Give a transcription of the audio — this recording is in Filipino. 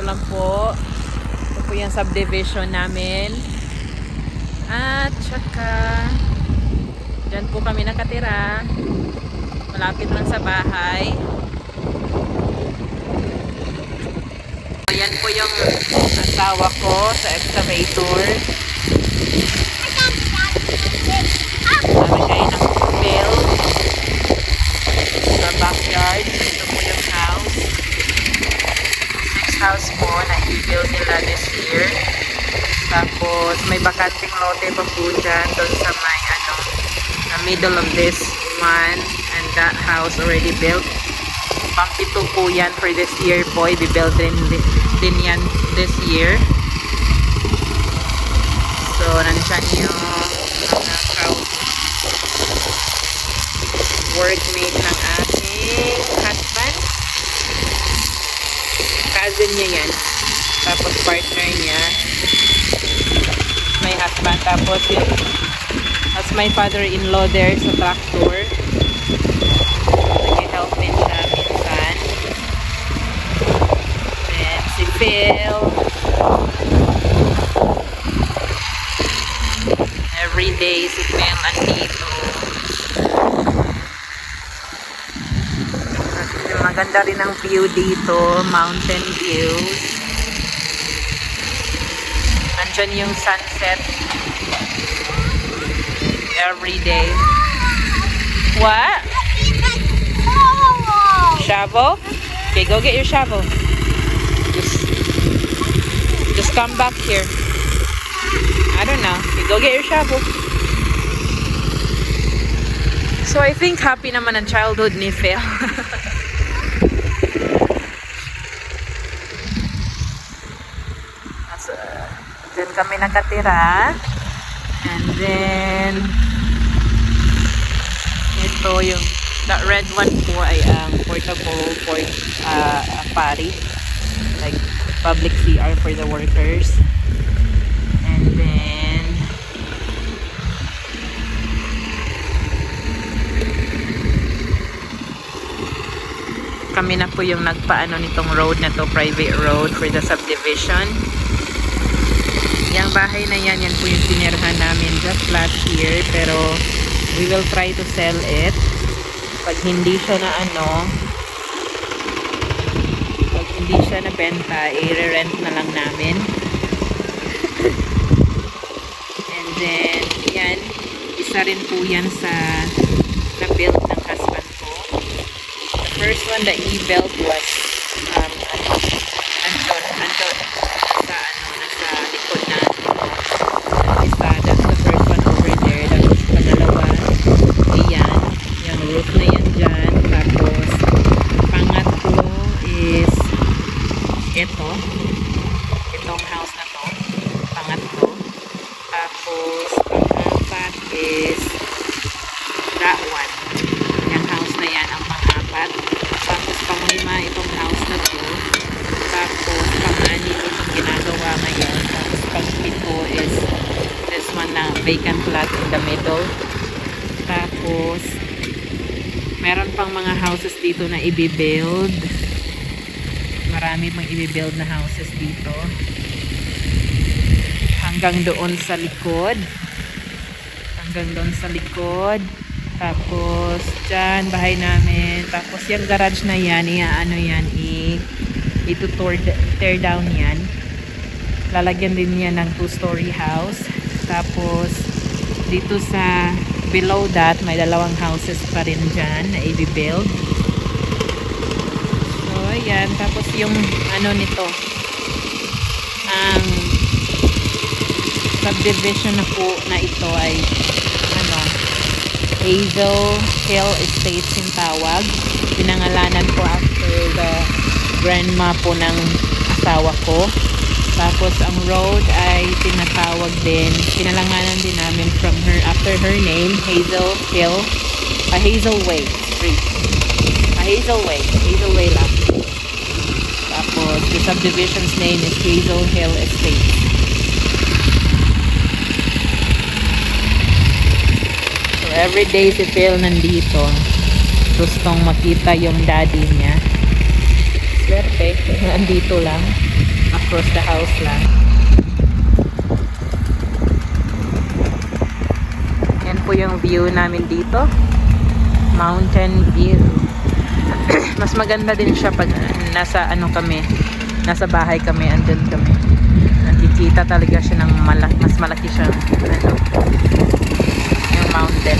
lang po. Ito po yung subdivision namin. At saka dyan po kami nakatira. Malapit lang sa bahay. Ayan po yung asawa ko sa excavator. Sabi kayo ng fill sa backyard. Ito po yung house. Next house po na i-build nila this year. Tapos may bakanting lote pa po dyan doon sa may na middle of this one, and that house already built. Pang 2 po yan for this year po. I-build din yan this year. So nandyan yung workmate ng aking husband. Cousin niya yan. Tapos partner niya. My husband. Tapos yun. That's my father-in-law there sa tractor. Nag-help din siya minsan. Then si Phil. Every day si Phil andito. Maganda rin ang view dito. Mountain views. Andyan yung sunset. Every day. What? Shovel? Okay, go get your shovel. Just come back here. I don't know. Okay, go get your shovel. So I think happy naman ang childhood ni Phil. Diyan kami nakatira. And then ito yung that red one po ay ang portable pari, like public CR for the workers. And then kami na po yung nagpaano nitong road na to, private road for the subdivision. Yung bahay na yan, yan po yung tinirhan namin just last year, pero we will try to sell it. Pag hindi siya na pag hindi siya na benta, i-rent na lang namin. And then yan, isa rin po yan sa na-build ng husband ko. The first one that he built was nasa likod na isa. That's the first one over there. Tapos pangalawa, ayan, yung roof na yan dyan. Tapos pangatlo is itong house na to, pangatlo. Tapos pang-apat is that one, yung house na yan ang pang-apat. Tapos pang-lima itong house na to. Tapos pang-anim itong ginagawa ngayon. Tapos pang-pito is this one na vacant lot in the middle. Tapos meron pang mga houses dito na i-build. Marami pang i-build na houses dito. Hanggang doon sa likod. Tapos dyan, bahay namin. Tapos yung garage na yan, tear down yan. Lalagyan din yan ng 2-story house. Tapos dito sa below that, may 2 houses pa rin dyan na i-build. So ayan, tapos yung nito, ang subdivision na po na ito ay Hazel Hill Estates yung tawag. Pinangalanan ko after the grandma po ng asawa ko. Tapos ang road ay tinatawag din, pinalanganan din namin from her, after her name, Hazel Hill, Hazel Way Street. Hazel Way lang. Tapos the subdivision's name is Hazel Hill Estates. So everyday si Phil nandito. Gustong makita yung daddy niya. Swerte, nandito lang. Across the house lang. Yan po yung view namin dito. Mountain view. Mas maganda din siya pag nasa ano kami, nasa bahay kami, andun kami. Nakikita talaga siya ng mas malaki siya, ano, yung mountain.